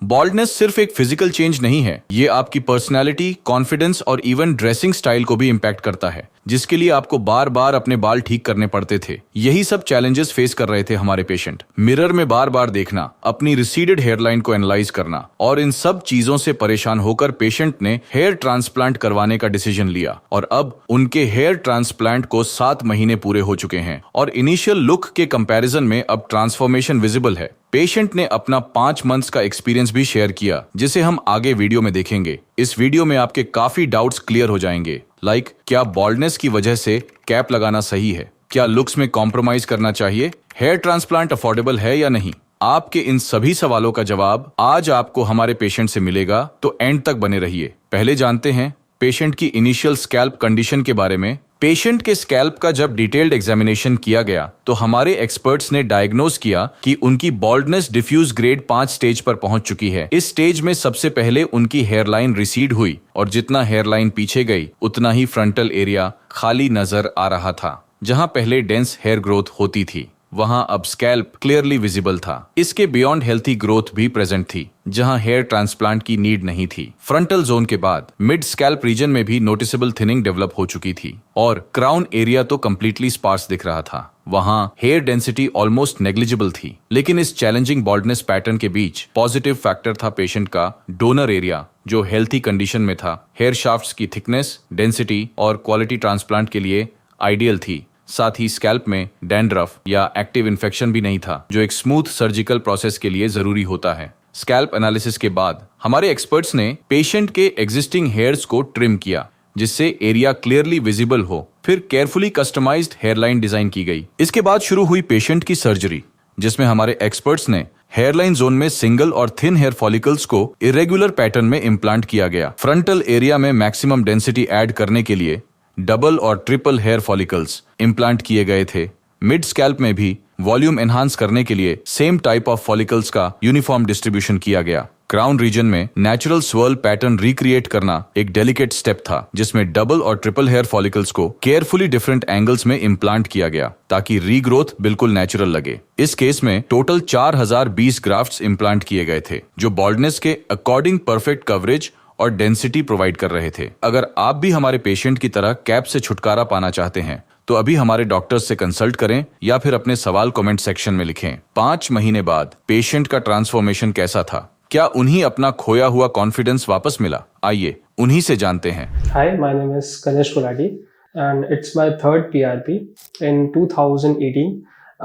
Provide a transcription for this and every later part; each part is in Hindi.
बॉल्डनेस सिर्फ एक फिजिकल चेंज नहीं है, ये आपकी पर्सनैलिटी, कॉन्फिडेंस और इवन ड्रेसिंग स्टाइल को भी इम्पैक्ट करता है, जिसके लिए आपको बार बार अपने बाल ठीक करने पड़ते थे। यही सब चैलेंजेस फेस कर रहे थे हमारे पेशेंट। मिरर में बार बार देखना, अपनी रिसीडेड हेयरलाइन को एनालाइज करना और इन सब चीजों से परेशान होकर पेशेंट ने हेयर ट्रांसप्लांट करवाने का डिसीजन लिया और अब उनके हेयर ट्रांसप्लांट को 7 महीने पूरे हो चुके हैं और इनिशियल लुक के कंपैरिजन में अब ट्रांसफॉर्मेशन विजिबल है। पेशेंट ने अपना 5 मंथ्स का एक्सपीरियंस भी शेयर किया, जिसे हम आगे वीडियो में देखेंगे। इस वीडियो में आपके काफी डाउट्स क्लियर हो जाएंगे, लाइक क्या बॉल्डनेस की वजह से कैप लगाना सही है, क्या लुक्स में कॉम्प्रोमाइज करना चाहिए, हेयर ट्रांसप्लांट अफोर्डेबल है या नहीं। आपके इन सभी सवालों का जवाब आज आपको हमारे पेशेंट से मिलेगा, तो एंड तक बने रहिए। पहले जानते हैं पेशेंट की इनिशियल स्कैल्प कंडीशन के बारे में। पेशेंट के स्कैल्प का जब डिटेल्ड एग्जामिनेशन किया गया तो हमारे एक्सपर्ट्स ने डायग्नोज किया कि उनकी बॉल्डनेस डिफ्यूज ग्रेड 5 स्टेज पर पहुंच चुकी है। इस स्टेज में सबसे पहले उनकी हेयरलाइन रिसीड हुई और जितना हेयरलाइन पीछे गई उतना ही फ्रंटल एरिया खाली नजर आ रहा था। जहां पहले डेंस हेयर ग्रोथ होती थी वहां अब स्कैल्प क्लियरली विजिबल था। इसके बियॉन्ड हेल्थी ग्रोथ भी प्रेजेंट थी, जहां हेयर ट्रांसप्लांट की नीड नहीं थी। फ्रंटल जोन के बाद मिड स्कैल्प रीजन में भी नोटिसेबल थिनिंग डेवलप हो चुकी थी और क्राउन एरिया तो कंप्लीटली स्पार्स दिख रहा था। वहां हेयर डेंसिटी ऑलमोस्ट नेग्लिजिबल थी। लेकिन इस चैलेंजिंग बॉल्डनेस पैटर्न के बीच पॉजिटिव फैक्टर था पेशेंट का डोनर एरिया, जो हेल्थी कंडीशन में था। हेयर शाफ्ट्स की थिकनेस, डेंसिटी और क्वालिटी ट्रांसप्लांट के लिए आइडियल थी। साथ ही स्कैल्प में डैंड्रफ या एक्टिव इन्फेक्शन भी नहीं था, जो एक स्मूथ सर्जिकल प्रोसेस के लिए जरूरी होता है। स्कैल्प एनालिसिस के बाद हमारे एक्सपर्ट्स ने पेशेंट के एग्जिस्टिंग हेयर्स को ट्रिम किया, जिससे एरिया क्लियरली विजिबल हो। फिर केयरफुली कस्टमाइज्ड हेयरलाइन डिजाइन की गई। इसके बाद शुरू हुई पेशेंट की सर्जरी, जिसमें हमारे एक्सपर्ट्स ने हेयरलाइन जोन में सिंगल और थिन हेयर फॉलिकल्स को इरेगुलर पैटर्न में इम्प्लांट किया गया। फ्रंटल एरिया में मैक्सिमम डेंसिटी ऐड करने के लिए डबल और ट्रिपल हेयर फॉलिकल्स इम्प्लांट किए गए थे। मिड स्कैल्प में भी वॉल्यूम एनहांस करने के लिए सेम टाइप ऑफ फॉलिकल्स का यूनिफॉर्म डिस्ट्रीब्यूशन किया गया। क्राउन रीजन में नेचुरल स्वर्ल पैटर्न रिक्रिएट करना एक डेलिकेट स्टेप था, जिसमें डबल और ट्रिपल हेयर फॉलिकल्स को केयरफुली डिफरेंट एंगल्स में इम्प्लांट किया गया ताकि रीग्रोथ बिल्कुल नेचुरल लगे। इस केस में टोटल 4020 ग्राफ्ट्स इम्प्लांट किए गए थे, जो बॉल्डनेस के अकॉर्डिंग परफेक्ट कवरेज और डेंसिटी प्रोवाइड कर रहे थे। अगर आप भी हमारे पेशेंट की तरह कैप से छुटकारा पाना चाहते हैं तो अभी हमारे डॉक्टर्स से कंसल्ट करें या फिर अपने सवाल कमेंट सेक्शन में लिखें। 5 महीने बाद पेशेंट का ट्रांसफॉर्मेशन कैसा था? क्या उन्हीं अपना खोया हुआ कॉन्फिडेंस वापस मिला? आइए उन्हीं से जानते हैं। Hi, my name is Ganesh Gulati and it's my third PRP in 2018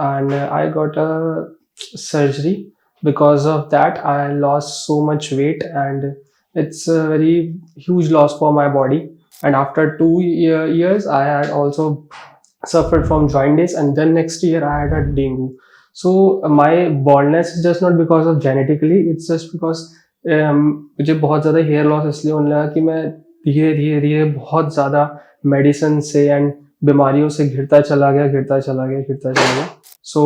and I got a surgery. Because of that, I lost so much weight and it's a very huge loss for my body. And after 2 years, I had also suffered from jaundice and then next year I had a dengue. So my baldness is just not because of genetically, it's just because मुझे बहुत ज़्यादा हेयर लॉस इसलिए होने लगा कि मैं धीरे धीरे धीरे बहुत ज़्यादा मेडिसिन से एंड बीमारियों से घिरता चला गया। सो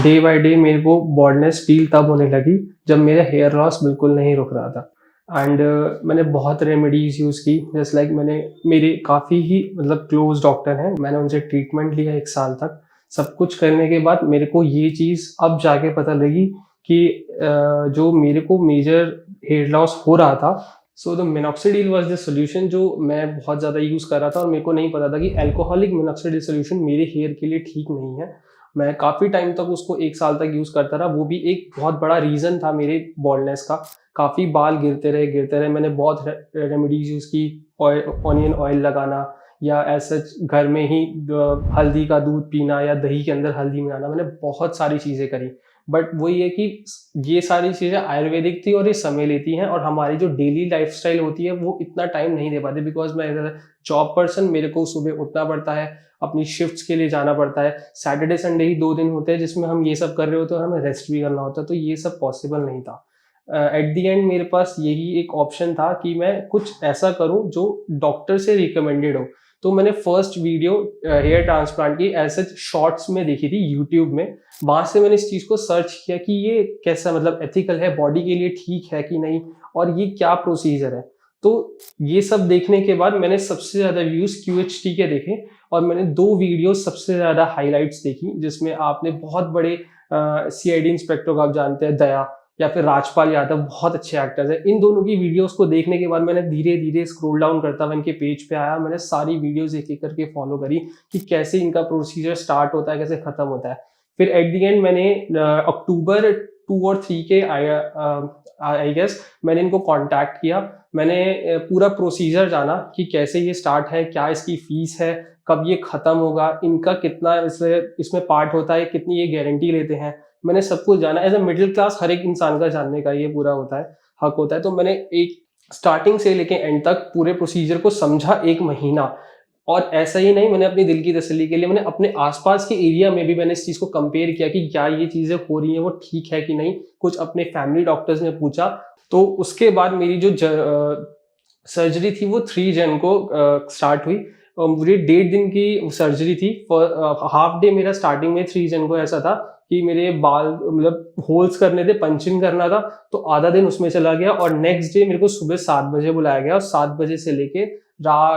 डे बाय डे मेरे को बॉल्डनेस फील तब होने लगी जब मेरा हेयर लॉस बिल्कुल नहीं रुक रहा था। एंड मैंने बहुत रेमेडीज़ यूज़ की, जैसे लाइक मैंने मेरे काफ़ी ही मतलब क्लोज डॉक्टर हैं, मैंने उनसे ट्रीटमेंट लिया 1 साल तक। सब कुछ करने के बाद मेरे को ये चीज़ अब जाके पता लगी कि जो मेरे को मेजर हेयर लॉस हो रहा था, so the minoxidil was the solution, जो मैं बहुत ज़्यादा यूज़ कर रहा था और मेरे को नहीं पता था कि अल्कोहलिक मिनॉक्सिडिल सोल्यूशन मेरे हेयर के लिए ठीक नहीं है। मैं काफ़ी टाइम तक उसको 1 साल तक यूज़ करता रहा, वो भी एक बहुत बड़ा रीज़न था मेरे बॉल्डनेस का। काफ़ी बाल गिरते रहे। मैंने बहुत रेमेडीज़ यूज़ की, ऑनियन ऑयल लगाना या ऐसा घर में ही हल्दी का दूध पीना या दही के अंदर हल्दी मिलाना, मैंने बहुत सारी चीज़ें करी। बट वही है कि ये सारी चीज़ें आयुर्वेदिक थी और ये समय लेती हैं और हमारी जो डेली लाइफस्टाइल होती है वो इतना टाइम नहीं दे पाते। बिकॉज मैं जॉब पर्सन, मेरे को सुबह उठना पड़ता है, अपनी शिफ्ट्स के लिए जाना पड़ता है। सैटरडे संडे ही 2 दिन होते हैं जिसमें हम ये सब कर रहे होते हैं और हमें रेस्ट भी करना होता है, तो ये सब पॉसिबल नहीं था। एट दी एंड मेरे पास यही एक ऑप्शन था कि मैं कुछ ऐसा करूं जो डॉक्टर से रिकमेंडेड हो। तो मैंने फर्स्ट वीडियो हेयर ट्रांसप्लांट की ऐसे शॉर्ट्स में देखी थी यूट्यूब में। वहाँ से मैंने इस चीज़ को सर्च किया कि ये कैसा मतलब एथिकल है, बॉडी के लिए ठीक है कि नहीं, और ये क्या प्रोसीजर है। तो ये सब देखने के बाद मैंने सबसे ज़्यादा व्यूज़ QHT के देखे और मैंने 2 वीडियो सबसे ज़्यादा हाईलाइट्स देखी, जिसमें आपने बहुत बड़े CID इंस्पेक्टर को आप जानते हैं, दया, या फिर राजपाल यादव, बहुत अच्छे एक्टर्स हैं। इन दोनों की वीडियोस को देखने के बाद मैंने धीरे धीरे स्क्रॉल डाउन करता हुआ इनके पेज पे आया, मैंने सारी वीडियोस एक एक करके फॉलो करी कि कैसे इनका प्रोसीजर स्टार्ट होता है, कैसे खत्म होता है। फिर एट द एंड मैंने अक्टूबर 2 और 3 के आई गेस मैंने इनको कांटेक्ट किया। मैंने पूरा प्रोसीजर जाना कि कैसे ये स्टार्ट है, क्या इसकी फीस है, कब ये खत्म होगा, इनका कितना इसमें पार्ट होता है, कितनी ये गारंटी लेते हैं, मैंने सब कुछ जाना। एज अ मिडिल क्लास हर एक इंसान का जानने का ये पूरा होता है, हक होता है। तो मैंने एक स्टार्टिंग से लेके एंड तक पूरे प्रोसीजर को समझा 1 महीना। और ऐसा ही नहीं, मैंने अपनी दिल की तसल्ली के लिए मैंने अपने आसपास के एरिया में भी मैंने इस चीज़ को कंपेयर किया कि क्या ये चीज़ें हो रही हैं वो ठीक है कि नहीं। कुछ अपने फैमिली डॉक्टर्स ने पूछा। तो उसके बाद मेरी जो सर्जरी थी वो 3 जन को स्टार्ट हुई। मुझे 1.5 दिन की सर्जरी थी। हाफ डे मेरा स्टार्टिंग में 3 जन को ऐसा था कि मेरे बाल मतलब होल्स करने थे, पंचिंग करना था, तो आधा दिन उसमें चला गया। और नेक्स्ट डे मेरे को सुबह 7 बजे बुलाया गया और 7 बजे से लेके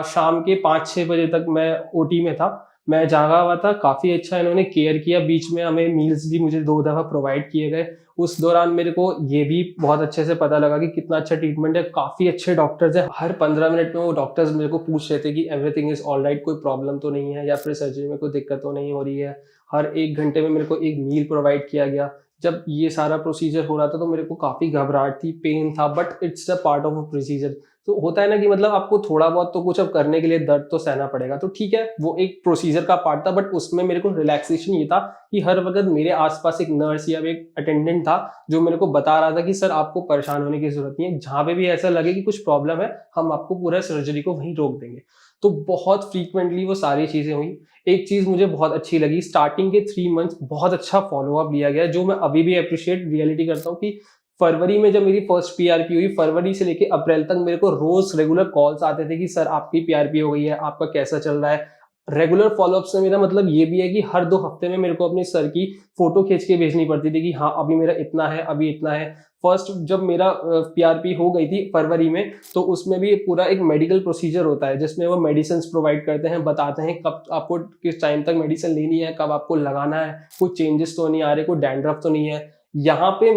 शाम के 5-6 बजे तक मैं ओटी में था। मैं जागा हुआ था। काफ़ी अच्छा इन्होंने केयर किया। बीच में हमें मील्स भी मुझे 2 दफ़ा प्रोवाइड किए गए। उस दौरान मेरे को ये भी बहुत अच्छे से पता लगा कि कितना अच्छा ट्रीटमेंट है। काफ़ी अच्छे डॉक्टर्स हैं। हर 15 मिनट में वो डॉक्टर्स मेरे को पूछ रहे थे कि एवरीथिंग इज़ ऑल राइट, कोई प्रॉब्लम तो नहीं है या फिर सर्जरी में कोई दिक्कत तो नहीं हो रही है। हर 1 घंटे में मेरे को एक मील प्रोवाइड किया गया। जब ये सारा प्रोसीजर हो रहा था तो मेरे को काफ़ी घबराहट थी, पेन था, but it's the part of a procedure. तो होता है ना कि मतलब आपको थोड़ा बहुत तो कुछ अब करने के लिए दर्द तो सहना पड़ेगा, तो ठीक है, वो एक प्रोसीजर का पार्ट था। बट उसमें मेरे को रिलैक्सेशन ये था कि हर वक्त मेरे आसपास एक नर्स या एक अटेंडेंट था जो मेरे को बता रहा था कि सर आपको परेशान होने की जरूरत नहीं है, जहाँ पे भी ऐसा लगे कि कुछ प्रॉब्लम है हम आपको पूरा सर्जरी को वहीं रोक देंगे। तो बहुत फ्रीक्वेंटली वो सारी चीजें हुई। एक चीज मुझे बहुत अच्छी लगी, स्टार्टिंग के 3 मंथ्स बहुत अच्छा फॉलोअप लिया गया, जो मैं अभी भी अप्रिशिएट रियलिटी करता हूँ कि फरवरी में जब मेरी फर्स्ट पीआरपी हुई, फरवरी से लेके अप्रैल तक मेरे को रोज रेगुलर कॉल्स आते थे कि सर आपकी पीआरपी हो गई है, आपका कैसा चल रहा है। रेगुलर फॉलोअप से मेरा मतलब ये भी है कि हर 2 हफ्ते में मेरे को अपने सर की फोटो खींच के भेजनी पड़ती थी कि हाँ अभी मेरा इतना है, अभी इतना है। फर्स्ट जब मेरा पीआरपी हो गई थी फरवरी में, तो उसमें भी पूरा एक मेडिकल प्रोसीजर होता है जिसमें वो मेडिसिन प्रोवाइड करते हैं, बताते हैं कब आपको किस टाइम तक मेडिसिन लेनी है, कब आपको लगाना है, कुछ चेंजेस तो नहीं आ रहे, कोई डैंड्रफ तो नहीं है। यहाँ पे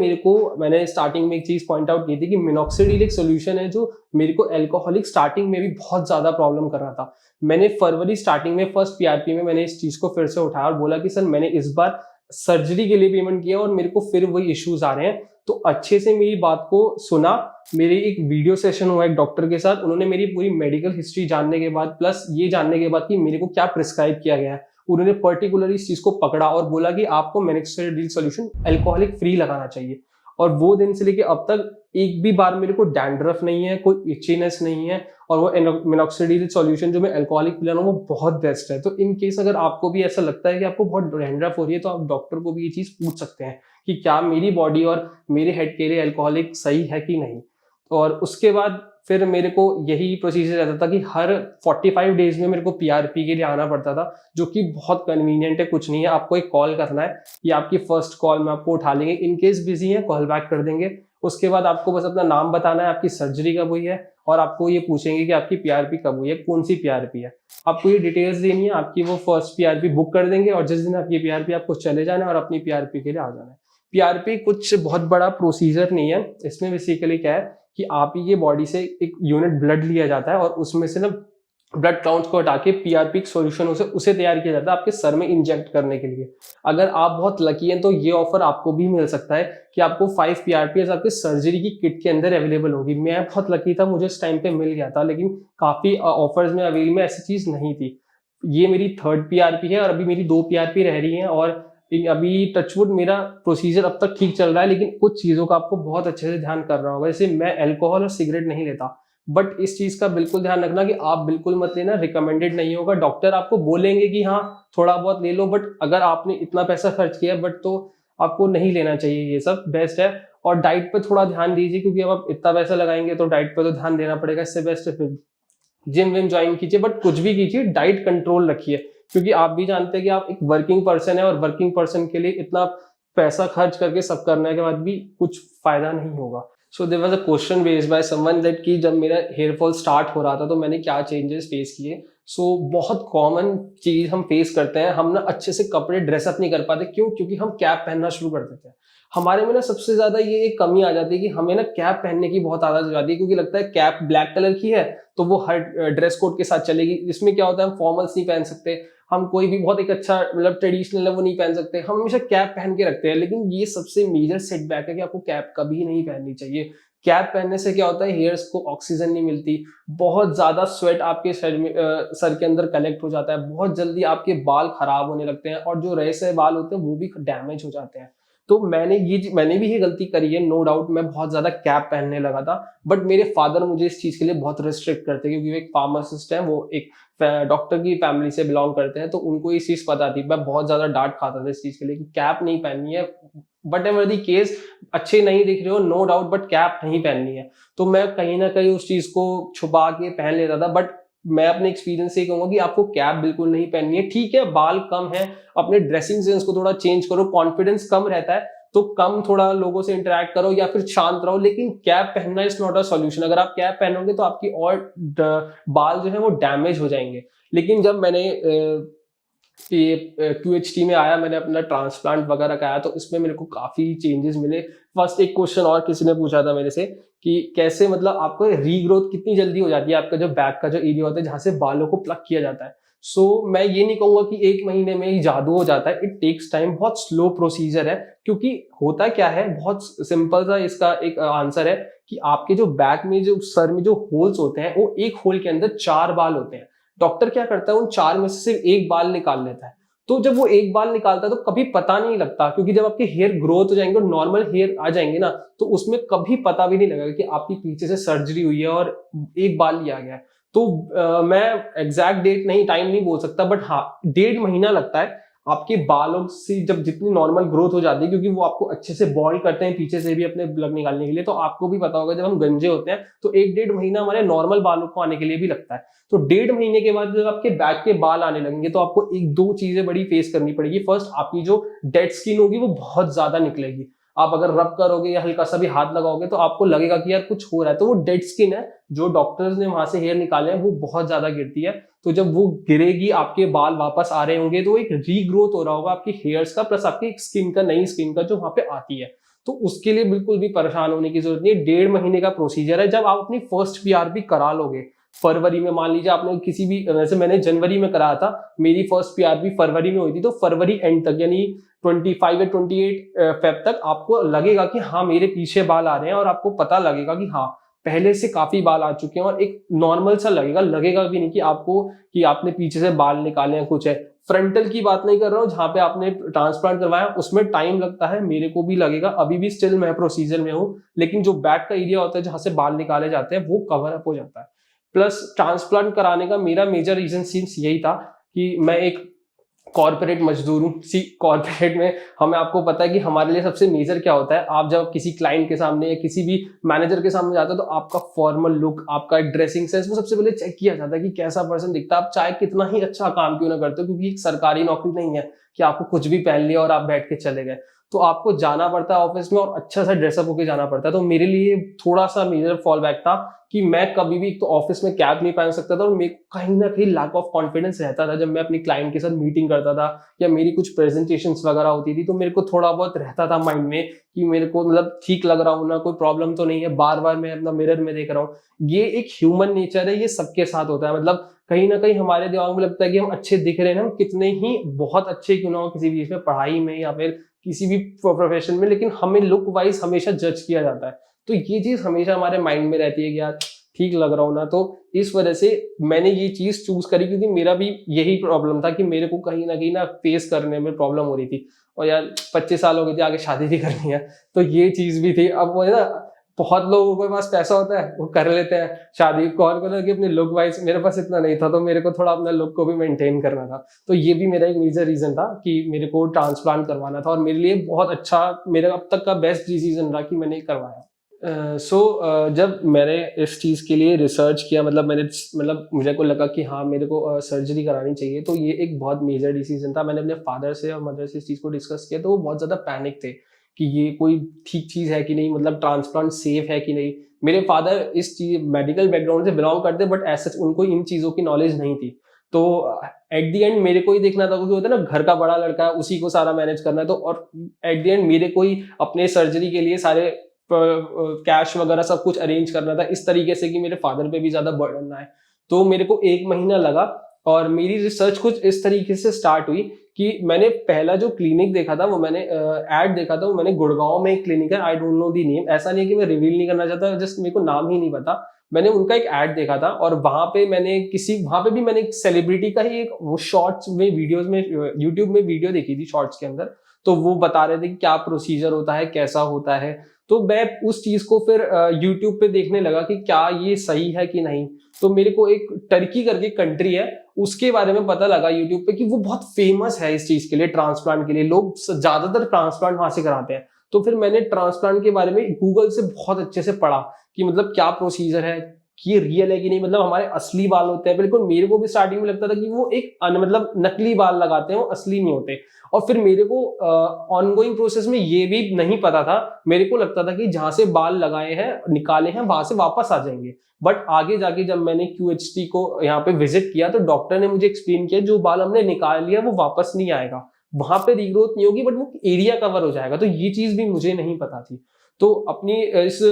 मैंने स्टार्टिंग में एक चीज पॉइंट आउट की थी कि मिनॉक्सिडिल एक सोल्यूशन है जो मेरे को एल्कोहलिक स्टार्टिंग में भी बहुत ज्यादा प्रॉब्लम कर रहा था। मैंने फरवरी स्टार्टिंग में फर्स्ट पीआरपी में मैंने इस चीज को फिर से उठाया और बोला कि सर मैंने इस बार सर्जरी के लिए पेमेंट किया और मेरे को फिर वही इश्यूज आ रहे हैं। तो अच्छे से मेरी बात को सुना। मेरी एक वीडियो सेशन हुआ एक डॉक्टर के साथ, उन्होंने मेरी पूरी मेडिकल हिस्ट्री जानने के बाद प्लस ये जानने के बाद कि मेरे को क्या प्रिस्क्राइब किया गया है, उन्होंने पर्टिकुलरली इस चीज को पकड़ा और बोला कि आपको मिनॉक्सिडिल सॉल्यूशन अल्कोहलिक फ्री लगाना चाहिए। और वो दिन से लेके अब तक एक भी बार मेरे को डैंड्रफ नहीं है, कोई इचीनेस नहीं है। और वो मिनॉक्सिडिल सॉल्यूशन जो मैं अल्कोहलिक पिला रहा हूँ वो बहुत बेस्ट है। तो इन केस अगर आपको भी ऐसा लगता है कि आपको बहुत डैंड्रफ हो रही है तो आप डॉक्टर को भी ये चीज पूछ सकते हैं कि क्या मेरी बॉडी और मेरे हेड के लिए अल्कोहलिक सही है कि नहीं। और उसके बाद फिर मेरे को यही प्रोसीजर रहता था कि हर 45 डेज में मेरे को पीआरपी के लिए आना पड़ता था, जो कि बहुत कन्वीनियंट है। कुछ नहीं है, आपको एक कॉल करना है, ये आपकी फर्स्ट कॉल में आपको उठा लेंगे, इन केस बिजी है कॉल बैक कर देंगे। उसके बाद आपको बस अपना नाम बताना है, आपकी सर्जरी कब हुई है, और आपको ये पूछेंगे कि आपकी पीआरपी कब हुई है, कौन सी पीआरपी है। आपको ये डिटेल्स देनी है, आपकी वो फर्स्ट पीआरपी बुक कर देंगे और जिस दिन आपकी पीआरपी आपको चले जाना है और अपनी पीआरपी के लिए आ जाना है। पीआरपी कुछ बहुत बड़ा प्रोसीजर नहीं है। इसमें बेसिकली क्या है कि आप ही के बॉडी से एक यूनिट ब्लड लिया जाता है और उसमें से ना ब्लड काउंट्स को हटा के पीआरपी सोल्यूशन उसे तैयार किया जाता है आपके सर में इंजेक्ट करने के लिए। अगर आप बहुत लकी हैं तो ये ऑफर आपको भी मिल सकता है कि आपको 5 पीआरपी आपके सर्जरी की किट के अंदर अवेलेबल होगी। मैं बहुत लकी था, मुझे इस टाइम पे मिल गया था, लेकिन काफी ऑफर्स में अवेलेबल में ऐसी चीज नहीं थी। ये मेरी 3rd पीआरपी है और अभी मेरी 2 पीआरपी रह रही हैं और अभी टचवुड मेरा प्रोसीजर अब तक ठीक चल रहा है। लेकिन कुछ चीजों का आपको बहुत अच्छे से ध्यान करना होगा। जैसे मैं अल्कोहल और सिगरेट नहीं लेता, बट इस चीज का बिल्कुल ध्यान रखना कि आप बिल्कुल मत लेना, रिकमेंडेड नहीं होगा। डॉक्टर आपको बोलेंगे कि हाँ थोड़ा बहुत ले लो, बट अगर आपने इतना पैसा खर्च किया बट तो आपको नहीं लेना चाहिए, ये सब बेस्ट है। और डाइट पे थोड़ा ध्यान दीजिए, क्योंकि अब आप इतना पैसा लगाएंगे तो डाइट पे तो ध्यान देना पड़ेगा। इससे बेस्ट है फिर जिम विम ज्वाइन कीजिए, बट कुछ भी कीजिए डाइट कंट्रोल रखिए, क्योंकि आप भी जानते हैं कि आप एक वर्किंग पर्सन है और वर्किंग पर्सन के लिए इतना पैसा खर्च करके सब करने के बाद भी कुछ फायदा नहीं होगा। So there was a question raised by someone that कि जब मेरा हेयर फॉल स्टार्ट हो रहा था तो मैंने क्या चेंजेस फेस किए। सो बहुत कॉमन चीज हम फेस करते हैं, हम ना अच्छे से कपड़े ड्रेसअप नहीं कर पाते। क्यों? क्योंकि हम कैप पहनना शुरू कर देते हैं। हमारे में ना सबसे ज्यादा ये एक कमी आ जाती है कि हमें ना कैप पहनने की बहुत आदत हो जाती है, क्योंकि लगता है कैप ब्लैक कलर की है तो वो हर ड्रेस कोड के साथ चलेगी। इसमें क्या होता है, हम फॉर्मल्स नहीं पहन सकते, हम कोई भी बहुत एक अच्छा मतलब ट्रेडिशनल है वो नहीं पहन सकते, हम हमेशा कैप पहन के रखते हैं। लेकिन ये सबसे मेजर सेटबैक है कि आपको कैप कभी नहीं पहननी चाहिए। कैप पहनने से क्या होता है, हेयर्स को ऑक्सीजन नहीं मिलती, बहुत ज्यादा स्वेट आपके सर में सर के अंदर कलेक्ट हो जाता है, बहुत जल्दी आपके बाल खराब होने लगते हैं और जो रहे से बाल होते हैं वो भी डैमेज हो जाते हैं। तो मैंने भी ये गलती करी है, नो डाउट। मैं बहुत ज्यादा कैप पहनने लगा था, बट मेरे फादर मुझे इस चीज के लिए बहुत रिस्ट्रिक्ट करते हैं, क्योंकि वो एक फार्मासिस्ट है, वो एक डॉक्टर की फैमिली से बिलोंग करते हैं, तो उनको ये चीज पता थी। मैं बहुत ज्यादा डांट खाता था इस चीज के लिए कि कैप नहीं पहननी है, बट एवर दी केस, अच्छे नहीं दिख रहे हो नो डाउट, बट कैप नहीं पहननी है। तो मैं कहीं ना कहीं उस चीज को छुपा के पहन लेता था। बट मैं अपने एक्सपीरियंस से कहूंगा कि आपको कैप बिल्कुल नहीं पहननी है। ठीक है, बाल कम है, अपने ड्रेसिंग सेंस को थोड़ा चेंज करो, कॉन्फिडेंस कम रहता है तो कम थोड़ा लोगों से इंटरेक्ट करो या फिर शांत रहो, लेकिन कैप पहनना इज नॉट अ सॉल्यूशन। अगर आप कैप पहनोगे तो आपकी और बाल जो है वो डैमेज हो जाएंगे। लेकिन जब मैंने ये QHT में आया, मैंने अपना ट्रांसप्लांट वगैरह कराया, तो इसमें मेरे को काफी चेंजेस मिले। फर्स्ट एक क्वेश्चन और किसी ने पूछा था मेरे से कि कैसे मतलब आपको रीग्रोथ कितनी जल्दी हो जाती है, आपका जो बैक का जो एरिया होता है जहां से बालों को प्लग किया जाता है। सो मैं ये नहीं कहूंगा कि 1 महीने में ही जादू हो जाता है, इट टेक्स टाइम, बहुत स्लो प्रोसीजर है। क्योंकि होता क्या है, बहुत सिंपल सा इसका एक आंसर है कि आपके जो बैक में जो सर में जो होल्स होते हैं, वो एक होल के अंदर 4 बाल होते हैं। डॉक्टर क्या करता है, उन 4 में से सिर्फ एक बाल निकाल लेता है। तो जब वो एक बाल निकालता है तो कभी पता नहीं लगता, क्योंकि जब आपके हेयर ग्रोथ हो जाएंगे और नॉर्मल हेयर आ जाएंगे ना, तो उसमें कभी पता भी नहीं लगेगा कि आपकी पीछे से सर्जरी हुई है और एक बाल लिया गया है। तो मैं एग्जैक्ट डेट नहीं, टाइम नहीं बोल सकता, बट हाँ 1.5 महीना लगता है आपके बालों से जब जितनी नॉर्मल ग्रोथ हो जाती है, क्योंकि वो आपको अच्छे से बॉल्ड करते हैं पीछे से भी अपने प्लग निकालने के लिए। तो आपको भी पता होगा जब हम गंजे होते हैं तो 1-1.5 महीना हमारे नॉर्मल बालों को आने के लिए भी लगता है। तो 1.5 महीने के बाद जब आपके बैक के बाल आने लगेंगे तो आपको 1-2 चीजें बड़ी फेस करनी पड़ेगी। फर्स्ट, आपकी जो डेड स्किन होगी वो बहुत ज्यादा निकलेगी। आप अगर रब करोगे या हल्का सा भी हाथ लगाओगे तो आपको लगेगा कि यार कुछ हो रहा है, तो वो डेड स्किन है, जो डॉक्टर्स ने वहां से हेयर निकाले हैं वो बहुत ज्यादा गिरती है। तो जब वो गिरेगी, आपके बाल वापस आ रहे होंगे, तो एक रीग्रोथ हो रहा होगा आपकी हेयर्स का, प्लस आपकी स्किन का, नई स्किन का जो वहां पे आती है। तो उसके लिए बिल्कुल भी परेशान होने की जरूरत नहीं है। 1.5 महीने का प्रोसीजर है। जब आप अपनी फर्स्ट PRP करा लोगे फरवरी में, मान लीजिए आपने किसी भी, वैसे मैंने जनवरी में कराया था, मेरी फर्स्ट PRP फरवरी में हुई थी, तो फरवरी एंड तक यानी 25 या 28 फेब तक आपको लगेगा कि हाँ मेरे पीछे बाल आ रहे हैं, और आपको पता लगेगा कि हाँ पहले से काफी बाल आ चुके हैं, और एक नॉर्मल सा लगेगा भी नहीं कि आपको कि आपने पीछे से बाल निकाले हैं कुछ है। फ्रंटल की बात नहीं कर रहा हूँ, जहां पे आपने ट्रांसप्लांट करवाया उसमें टाइम लगता है, मेरे को भी लगेगा, अभी भी स्टिल मैं प्रोसीजर में हूँ। लेकिन जो बैक का एरिया होता है जहां से बाल निकाले जाते हैं वो कवर अप हो जाता है। प्लस ट्रांसप्लांट कराने का मेरा मेजर रीजन सिंस यही था कि मैं एक कॉर्पोरेट मजदूर हूँ। सी कॉर्पोरेट में हमें, आपको पता है कि हमारे लिए सबसे मेजर क्या होता है, आप जब किसी क्लाइंट के सामने या किसी भी मैनेजर के सामने जाते हो तो आपका फॉर्मल लुक, आपका ड्रेसिंग सेंस, वो सबसे पहले चेक किया जाता है कि कैसा पर्सन दिखता है। आप चाहे कितना ही अच्छा काम क्यों ना करते हो, क्योंकि एक सरकारी नौकरी नहीं है कि आपको कुछ भी पहन लिया और आप बैठ के चले गए। तो आपको जाना पड़ता है ऑफिस में और अच्छा सा ड्रेसअप होकर जाना पड़ता है। तो मेरे लिए थोड़ा सा मेजर फॉल बैक था कि मैं कभी भी तो ऑफिस में कैप नहीं पहन सकता था, और मेरे कहीं ना कहीं लैक ऑफ कॉन्फिडेंस रहता था जब मैं अपनी क्लाइंट के साथ मीटिंग करता था या मेरी कुछ प्रेजेंटेशंस वगैरह होती थी। तो मेरे को थोड़ा बहुत रहता था माइंड में कि मेरे को मतलब ठीक लग रहा हूँ ना, कोई प्रॉब्लम तो नहीं है, बार बार मैं अपना मिरर में देख रहा हूँ। ये एक ह्यूमन नेचर है, ये सबके साथ होता है। मतलब कहीं ना कहीं हमारे दिमाग में लगता है कि हम अच्छे दिख रहे हैं, हम कितने ही बहुत अच्छे क्यों ना हो किसी भी चीज में, पढ़ाई में या फिर किसी भी प्रोफेशन में, लेकिन हमें लुक वाइज हमेशा जज किया जाता है। तो ये चीज हमेशा हमारे माइंड में रहती है कि यार ठीक लग रहा हूं ना। तो इस वजह से मैंने ये चीज चूज करी, क्योंकि मेरा भी यही प्रॉब्लम था कि मेरे को कहीं ना फेस करने में प्रॉब्लम हो रही थी। और यार 25 साल हो गए थे, आगे शादी भी करनी है, तो ये चीज भी थी। अब वो है ना, बहुत लोगों के पास पैसा होता है वो कर लेते हैं शादी, कौन को कि अपने लुक वाइज, मेरे पास इतना नहीं था, तो मेरे को थोड़ा अपना लुक को भी मेंटेन करना था। तो ये भी मेरा एक मेजर रीजन था कि मेरे को ट्रांसप्लांट करवाना था, और मेरे लिए बहुत अच्छा, मेरा अब तक का बेस्ट डिसीजन रहा कि मैंने करवाया। जब मैंने इस चीज़ के लिए रिसर्च किया, मतलब मुझे को लगा कि हाँ मेरे को सर्जरी करानी चाहिए, तो ये एक बहुत मेजर डिसीजन था। मैंने अपने फादर से और मदर से इस चीज़ को डिस्कस किया, तो वो बहुत ज़्यादा पैनिक थे कि ये कोई ठीक चीज़ है कि नहीं, मतलब ट्रांसप्लांट सेफ है कि नहीं। मेरे फादर इस चीज मेडिकल बैकग्राउंड से बिलोंग करते, बट ऐसा उनको इन चीज़ों की नॉलेज नहीं थी। तो एट द एंड मेरे को ही देखना था, क्योंकि होता है ना घर का बड़ा लड़का है, उसी को सारा मैनेज करना है। तो और एट द एंड मेरे को ही अपने सर्जरी के लिए सारे कैश वगैरह सब कुछ अरेंज करना था, इस तरीके से कि मेरे फादर पे भी ज्यादा बर्डन ना आए। तो मेरे को 1 महीना लगा और मेरी रिसर्च कुछ इस तरीके से स्टार्ट हुई कि मैंने पहला जो क्लिनिक देखा था, वो मैंने एड देखा था, वो मैंने गुड़गांव में एक क्लिनिक है, I don't know the name, ऐसा नहीं है कि मैं रिवील नहीं करना चाहता, जस्ट मेरे को नाम ही नहीं पता। मैंने उनका एक एड देखा था और वहां पे भी मैंने एक सेलिब्रिटी का ही एक वो शॉर्ट्स में वीडियोस में यूट्यूब में वीडियो देखी थी शॉर्ट्स के अंदर। तो वो बता रहे थे कि क्या प्रोसीजर होता है, कैसा होता है। तो मैं उस चीज को फिर यूट्यूब पे देखने लगा कि क्या ये सही है कि नहीं। तो मेरे को एक टर्की करके कंट्री है, उसके बारे में पता लगा यूट्यूब पे कि वो बहुत फेमस है इस चीज के लिए, ट्रांसप्लांट के लिए। लोग ज्यादातर ट्रांसप्लांट वहां से कराते हैं। तो फिर मैंने ट्रांसप्लांट के बारे में गूगल से बहुत अच्छे से पढ़ा कि मतलब क्या प्रोसीजर है, कि ये रियल है कि नहीं, मतलब हमारे असली बाल होते हैं। बिल्कुल मेरे को भी स्टार्टिंग में लगता था कि वो एक मतलब नकली बाल लगाते हैं, वो असली नहीं होते। और फिर मेरे को ऑनगोइंग प्रोसेस में ये भी नहीं पता था, मेरे को लगता था कि जहां से बाल लगाए हैं निकाले हैं वहां से वापस आ जाएंगे। बट आगे जाके जब मैंने QHT को यहाँ पे विजिट किया तो डॉक्टर ने मुझे एक्सप्लेन किया जो बाल हमने निकाल लिया वो वापस नहीं आएगा, वहां पे रीग्रोथ नहीं होगी, बट वो एरिया कवर हो जाएगा। तो ये चीज भी मुझे नहीं पता थी। तो अपनी इस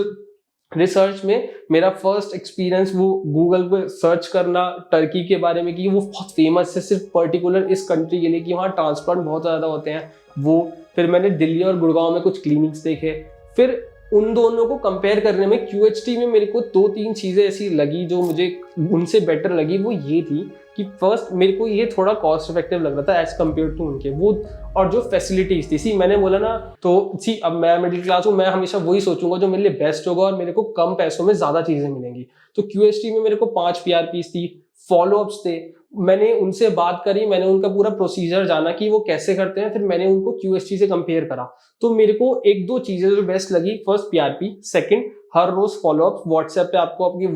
रिसर्च में मेरा फर्स्ट एक्सपीरियंस वो गूगल पे सर्च करना टर्की के बारे में कि वो बहुत फेमस है सिर्फ पर्टिकुलर इस कंट्री के लिए, कि वहाँ ट्रांसप्लांट बहुत ज़्यादा होते हैं वो। फिर मैंने दिल्ली और गुड़गांव में कुछ क्लिनिक्स देखे। फिर उन दोनों को कंपेयर करने में QHT में मेरे को 2-3 चीज़ें ऐसी लगी जो मुझे उनसे बेटर लगी। वो ये थी कि फर्स्ट मेरे को ये थोड़ा कॉस्ट इफेक्टिव लग रहा था एज कम्पेयर टू उनके वो, और जो फैसिलिटीज थी। मैंने बोला ना, तो अब मैं मिडिल क्लास हूँ, मैं हमेशा वही सोचूंगा जो मेरे लिए बेस्ट होगा और मेरे को कम पैसों में ज्यादा चीजें मिलेंगी। तो QHT में मेरे को 5 PRPs थी, फॉलोअप्स थे। मैंने उनसे बात करी, मैंने उनका पूरा प्रोसीजर जाना कि वो कैसे करते हैं, फिर मैंने उनको QHT से कंपेयर करा। तो मेरे को 1-2 चीजें जो बेस्ट लगी, फर्स्ट PRP, सेकंड हर रोज फॉलोअप। व्हाट्सएप पे आपको अपनी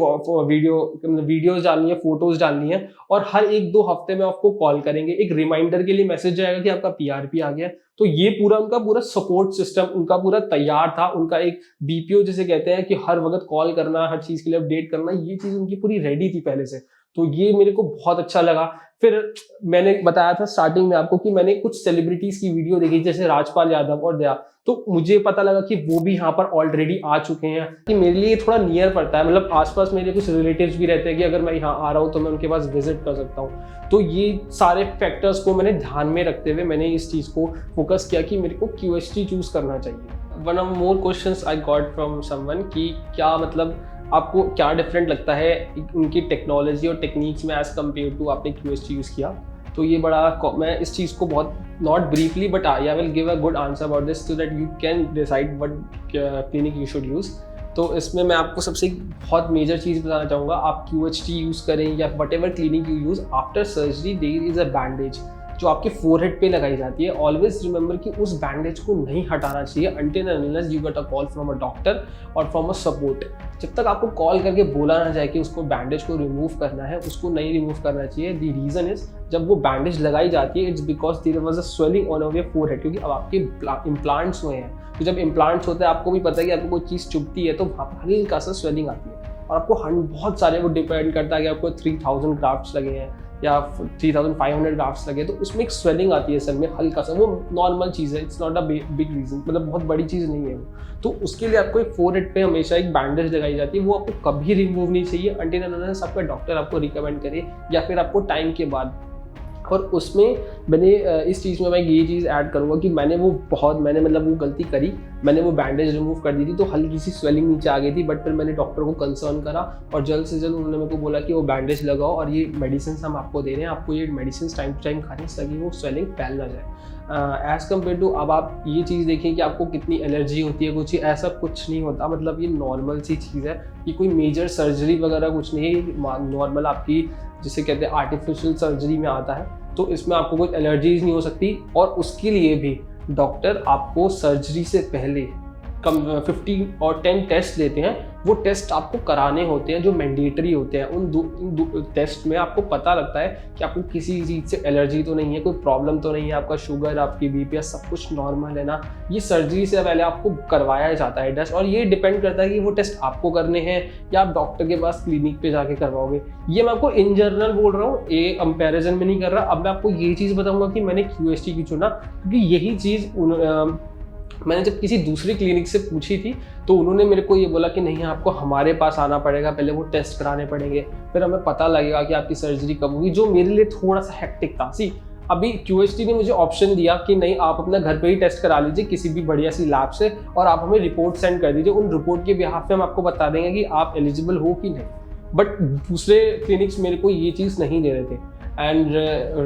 वीडियोस डालनी है, फोटोज डालनी है, और हर 1-2 हफ्ते में आपको कॉल करेंगे, एक रिमाइंडर के लिए मैसेज जाएगा कि आपका PRP आ गया। तो ये उनका पूरा सपोर्ट सिस्टम उनका पूरा तैयार था। उनका एक BPO जिसे कहते हैं कि हर वक्त कॉल करना, हर चीज के लिए अपडेट करना, ये चीज उनकी पूरी रेडी थी पहले से। तो ये मेरे को बहुत अच्छा लगा। फिर मैंने बताया था स्टार्टिंग में आपको कि मैंने कुछ सेलिब्रिटीज की वीडियो देखी, जैसे राजपाल यादव और दया। तो मुझे पता लगा कि वो भी यहाँ पर ऑलरेडी आ चुके हैं, कि मेरे लिए थोड़ा नियर पड़ता है, मतलब आसपास मेरे कुछ रिलेटिव्स भी रहते हैं कि अगर मैं यहाँ आ रहा हूँ तो मैं उनके पास विजिट कर सकता हूँ। तो ये सारे फैक्टर्स को मैंने ध्यान में रखते हुए मैंने इस चीज़ को फोकस किया कि मेरे को QHT चूज करना चाहिए। One of more questions I got from someone कि क्या मतलब आपको क्या डिफरेंट लगता है उनकी टेक्नोलॉजी और टेक्निक्स में एज कम्पेयर टू आपने QHT यूज़ किया। तो ये बड़ा, मैं इस चीज़ को बहुत not briefly but I will give a good answer about this so that you can decide what clinic you should use. तो इसमें मैं आपको सबसे बहुत मेजर चीज़ बताना चाहूँगा, आप QHT यूज़ करें या whatever clinic you use, after surgery there is a bandage जो आपके फोरहेड पे लगाई जाती है। ऑलवेज रिमेंबर कि उस बैंडेज को नहीं हटाना चाहिए until and unless you get a call from a doctor और from a support। जब तक आपको कॉल करके बोला ना जाए कि उसको बैंडेज को रिमूव करना है, उसको नहीं रिमूव करना चाहिए। द रीज़न इज जब वो बैंडेज लगाई जाती है it's because there was a swelling on your forehead, क्योंकि अब आपके इम्प्लांट्स हुए हैं। तो जब इम्प्लांट्स होते हैं आपको भी पता है कि आपको कोई चीज़ चुभती है तो वहाँ पर हल्का सा स्वेलिंग आती है, और आपको बहुत सारे वो डिपेंड करता है कि आपको 3000 ग्राफ्ट्स लगे हैं या 3500 ग्राफ्ट्स लगे, तो उसमें एक स्वेलिंग आती है सर में हल्का सा, वो नॉर्मल चीज़ है, it's not a big reason, मतलब बहुत बड़ी चीज़ नहीं है वो। तो उसके लिए आपको एक फोरहेड पे हमेशा एक बैंडेज लगाई जाती है, वो आपको कभी रिमूव नहीं चाहिए until and unless आपका डॉक्टर आपको रिकमेंड करे या फिर आपको टाइम के बाद। और उसमें मैंने इस चीज़ में मैं ये चीज़ ऐड करूँगा कि मैंने मतलब वो गलती करी, मैंने वो बैंडेज रिमूव कर दी थी तो हल्की सी स्वेलिंग नीचे आ गई थी, बट फिर मैंने डॉक्टर को कंसर्न करा और जल्द से जल्द उन्होंने मेरे को बोला कि वो बैंडेज लगाओ और ये मेडिसिन हम आपको दे रहे हैं, आपको ये मेडिसिन टाइम टू टाइम खाने से ताकि वो स्वेलिंग फैल ना जाए। एज़ कम्पेयर टू अब आप ये चीज़ देखें कि आपको कितनी एलर्जी होती है, कुछ ऐसा कुछ नहीं होता, मतलब ये नॉर्मल सी चीज़ है, ये कोई मेजर सर्जरी वगैरह कुछ नहीं है, नॉर्मल आपकी जिसे कहते हैं आर्टिफिशियल सर्जरी में आता है। तो इसमें आपको कोई एलर्जीज नहीं हो सकती, और उसके लिए भी डॉक्टर आपको सर्जरी से पहले 15 और 10 टेस्ट देते हैं, वो टेस्ट आपको कराने होते हैं जो मैंडेटरी होते हैं। इन दो टेस्ट में आपको पता लगता है कि आपको किसी चीज़ से एलर्जी तो नहीं है, कोई प्रॉब्लम तो नहीं है, आपका शुगर, आपकी बीपी सब कुछ नॉर्मल है ना। ये सर्जरी से पहले आपको करवाया जाता है टेस्ट, और ये डिपेंड करता है कि वो टेस्ट आपको करने हैं या आप डॉक्टर के पास क्लिनिक पे जाके करवाओगे। ये मैं आपको इन जनरल बोल रहा हूँ, ये कंपैरिजन में नहीं कर रहा। अब मैं आपको ये चीज़ बताऊंगा कि मैंने QST क्यों चुना, क्योंकि यही चीज़ मैंने जब किसी दूसरी क्लिनिक से पूछी थी तो उन्होंने मेरे को ये बोला कि नहीं, आपको हमारे पास आना पड़ेगा, पहले वो टेस्ट कराने पड़ेंगे, फिर हमें पता लगेगा कि आपकी सर्जरी कब होगी, जो मेरे लिए थोड़ा सा हेक्टिक था। अभी QST ने मुझे ऑप्शन दिया कि नहीं, आप अपना घर पे ही टेस्ट करा लीजिए किसी भी बढ़िया सी लैब से, और आप हमें रिपोर्ट सेंड कर दीजिए, उन रिपोर्ट के बिहाफ पे हम आपको बता देंगे कि आप एलिजिबल हो कि नहीं। बट दूसरे क्लिनिक्स मेरे को ये चीज़ नहीं दे रहे थे। एंड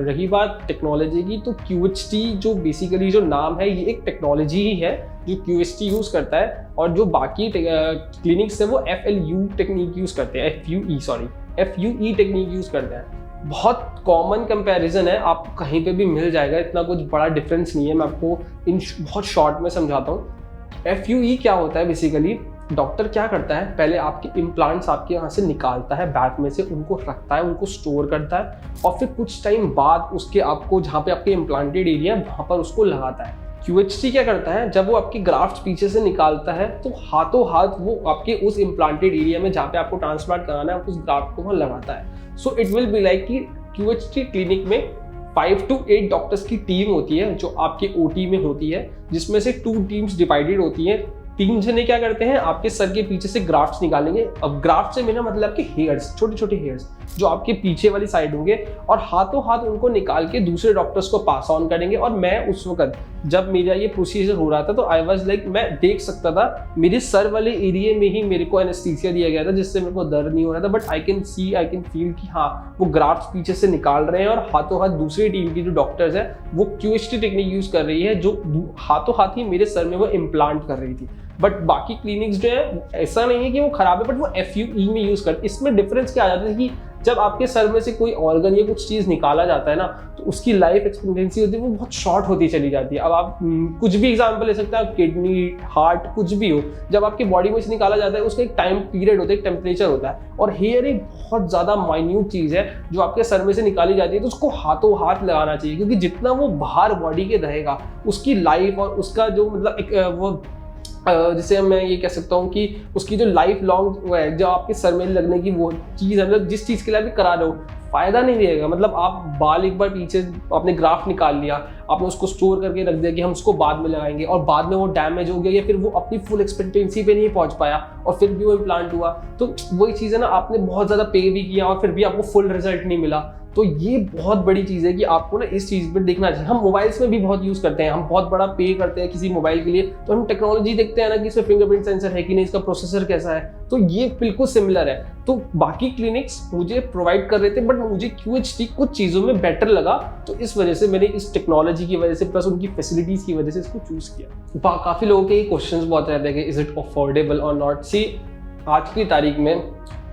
रही बात टेक्नोलॉजी की, तो QHT जो बेसिकली जो नाम है, ये एक टेक्नोलॉजी ही है जो QST यूज़ करता है, और जो बाकी क्लिनिक्स है वो FLU टेक्निक यूज़ करते हैं, FUE टेक्निक यूज़ करते हैं। बहुत कॉमन कंपैरिजन है, आपको कहीं पे भी मिल जाएगा, इतना कुछ बड़ा डिफरेंस नहीं है। मैं आपको बहुत शॉर्ट में समझाता हूँ। FUE क्या होता है बेसिकली, डॉक्टर क्या करता है, पहले आपके इम्प्लांट्स आपके यहाँ से निकालता है बैक में से, उनको रखता है, उनको स्टोर करता है, और फिर कुछ टाइम बाद उसके आपको जहाँ पे आपके इम्प्लांटेड एरिया है वहाँ पर उसको लगाता है। QHT क्या करता है, जब वो आपकी ग्राफ्ट पीछे से निकालता है तो हाथों हाथ वो आपके उस इम्प्लांटेड एरिया में जहाँ पे आपको ट्रांसप्लांट कराना है उस ग्राफ्ट को वहाँ लगाता है। So it will be like कि QHT क्लिनिक में 5 to 8 डॉक्टर्स की टीम होती है जो आपके OT में होती है, जिसमें से 2 टीम्स डिवाइडेड होती हैं। 3 जने क्या करते हैं, आपके सर के पीछे से ग्राफ्ट्स निकालेंगे। अब ग्राफ्ट से मेरा मतलब आपके हेयर्स, छोटे छोटे हेयर्स जो आपके पीछे वाली साइड होंगे, और हाथों हाथ उनको निकाल के दूसरे डॉक्टर्स को पास ऑन करेंगे। और मैं उस वक्त जब मेरा ये प्रोसीजर हो रहा था तो आई वाज लाइक, मैं देख सकता था मेरे सर वाले एरिया में ही मेरे को एनेस्थीसिया दिया गया था, जिससे मेरे को दर्द नहीं हो रहा था, बट आई कैन फील कि हाँ, वो ग्राफ्ट पीछे से निकाल रहे हैं, और हाथों हाथ दूसरी टीम की जो डॉक्टर्स है वो QHT टेक्निक यूज कर रही है, जो हाथों हाथ ही मेरे सर में वो इम्प्लांट कर रही थी। बट बाकी क्लिनिक्स जो है, ऐसा नहीं है कि वो खराब है, बट वो FUE में यूज करते। इसमें डिफरेंस क्या आ जाता है कि जब आपके सर में से कोई ऑर्गन या कुछ चीज निकाला जाता है ना, तो उसकी लाइफ एक्सपेक्टेंसी होती है वो बहुत शॉर्ट होती चली जाती है। अब आप कुछ भी एग्जांपल ले सकते हैं, किडनी, हार्ट, कुछ भी हो, जब आपकी बॉडी में से निकाला जाता है उसका एक टाइम पीरियड होता है, एक टेम्परेचर होता है। और हेयर एक बहुत ज्यादा माइन्यूट चीज है जो आपके सर में से निकाली जाती है, तो उसको हाथों हाथ लगाना चाहिए, क्योंकि जितना वो बाहर बॉडी के रहेगा उसकी लाइफ और उसका जो मतलब एक वो जिसे मैं ये कह सकता हूँ कि उसकी जो लाइफ लॉन्ग है, जो आपके सर में लगने की वो चीज़ है, मतलब जिस चीज़ के लिए आप करा रहे हो, फायदा नहीं देगा। मतलब आप बाल एक बार पीछे आपने ग्राफ्ट निकाल लिया, आपने उसको स्टोर करके रख दिया कि हम उसको बाद में लगाएंगे, और बाद में वो डैमेज हो गया या फिर वो अपनी फुल एक्सपेक्टेंसी पे नहीं पहुंच पाया और फिर भी वो इम्प्लांट हुआ, तो वही चीज़ है ना, आपने बहुत ज़्यादा पे भी किया और फिर भी आपको फुल रिजल्ट नहीं मिला। तो ये बहुत बड़ी चीज़ है कि आपको ना इस चीज़ पर देखना चाहिए। हम मोबाइल्स में भी बहुत यूज़ करते हैं, हम बहुत बड़ा पे करते हैं किसी मोबाइल के लिए, तो हम टेक्नोलॉजी देखते हैं ना कि इसमें फिंगरप्रिंट सेंसर है कि नहीं, इसका प्रोसेसर कैसा है, तो ये बिल्कुल सिमिलर है। तो बाकी क्लिनिक्स मुझे प्रोवाइड कर रहे थे, बट मुझे QHT कुछ चीज़ों में बेटर लगा, तो इस वजह से मैंने इस टेक्नोलॉजी की वजह से प्लस उनकी फैसिलिटीज़ की वजह से इसको चूज़ किया। काफ़ी लोगों के क्वेश्चंस बहुत रहते हैं कि इज़ इट अफोर्डेबल और नॉट। सी, आज की तारीख में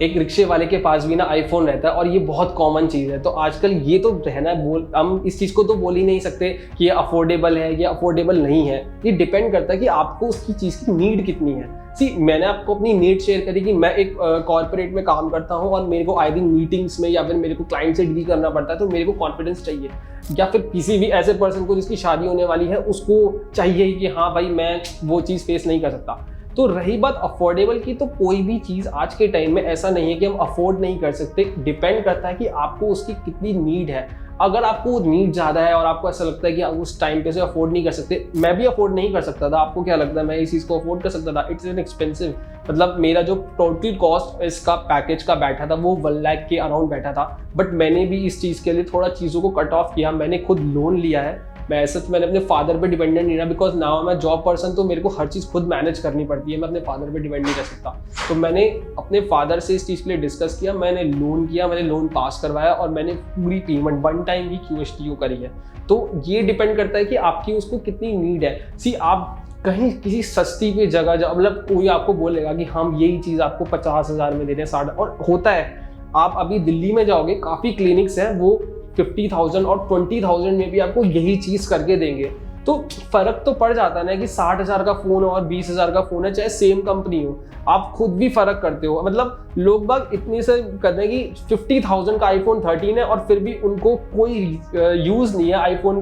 एक रिक्शे वाले के पास भी ना आईफोन रहता है, और ये बहुत कॉमन चीज़ है। तो आजकल ये तो रहना हम इस चीज़ को तो बोल ही नहीं सकते कि ये अफोर्डेबल है या अफोर्डेबल नहीं है। ये डिपेंड करता है कि आपको उसकी चीज़ की नीड कितनी है। मैंने आपको अपनी नीड शेयर करी कि मैं एक कॉर्पोरेट में काम करता हूँ और मेरे को आई दिन मीटिंग्स में या फिर मेरे को क्लाइंट से डील करना पड़ता है, तो मेरे को कॉन्फिडेंस चाहिए। या फिर किसी भी ऐसे पर्सन को जिसकी शादी होने वाली है, उसको चाहिए कि हाँ भाई, मैं वो चीज़ फेस नहीं कर सकता। तो रही बात अफोर्डेबल की, तो कोई भी चीज़ आज के टाइम में ऐसा नहीं है कि हम अफोर्ड नहीं कर सकते। डिपेंड करता है कि आपको उसकी कितनी नीड है। अगर आपको नीड ज़्यादा है और आपको ऐसा लगता है कि आप उस टाइम पे से अफोर्ड नहीं कर सकते, मैं भी अफोर्ड नहीं कर सकता था, आपको क्या लगता है मैं इस चीज़ को अफोर्ड कर सकता था? It's an expensive. मतलब मेरा जो टोटल कॉस्ट इसका पैकेज का बैठा था वो 1 लाख के अराउंड बैठा था, बट मैंने भी इस चीज़ के लिए थोड़ा चीज़ों को कट ऑफ किया। मैंने खुद लोन लिया है। मैंने अपने फादर पे डिपेंडेंट नहीं रहा, बिकॉज नाउ मैं जॉब पर्सन, तो मेरे को हर चीज़ खुद मैनेज करनी पड़ती है, मैं अपने फादर पे डिपेंड नहीं कर सकता। तो मैंने अपने फादर से इस चीज़ के लिए डिस्कस किया, मैंने लोन किया, मैंने लोन पास करवाया, और मैंने पूरी पेमेंट 1 टाइम ही QHT करी है। तो ये डिपेंड करता है कि आपकी उसको कितनी नीड है। आप कहीं किसी सस्ती पे जगह मतलब कोई आपको बोलेगा कि हम यही चीज़ आपको 50,000 में दे रहे हैं, 60, और होता है। आप अभी दिल्ली में जाओगे, काफ़ी क्लिनिक्स हैं वो 50,000 और 20,000 में भी आपको यही चीज़ करके देंगे। तो फर्क तो पड़ जाता है ना कि 60,000 का फोन और 20,000 का फोन है, चाहे सेम कंपनी हो, आप खुद भी फर्क करते हो। मतलब लोग बाग इतनी से कहते हैं कि 50,000 का आईफोन 13 है और फिर भी उनको कोई यूज नहीं है आईफोन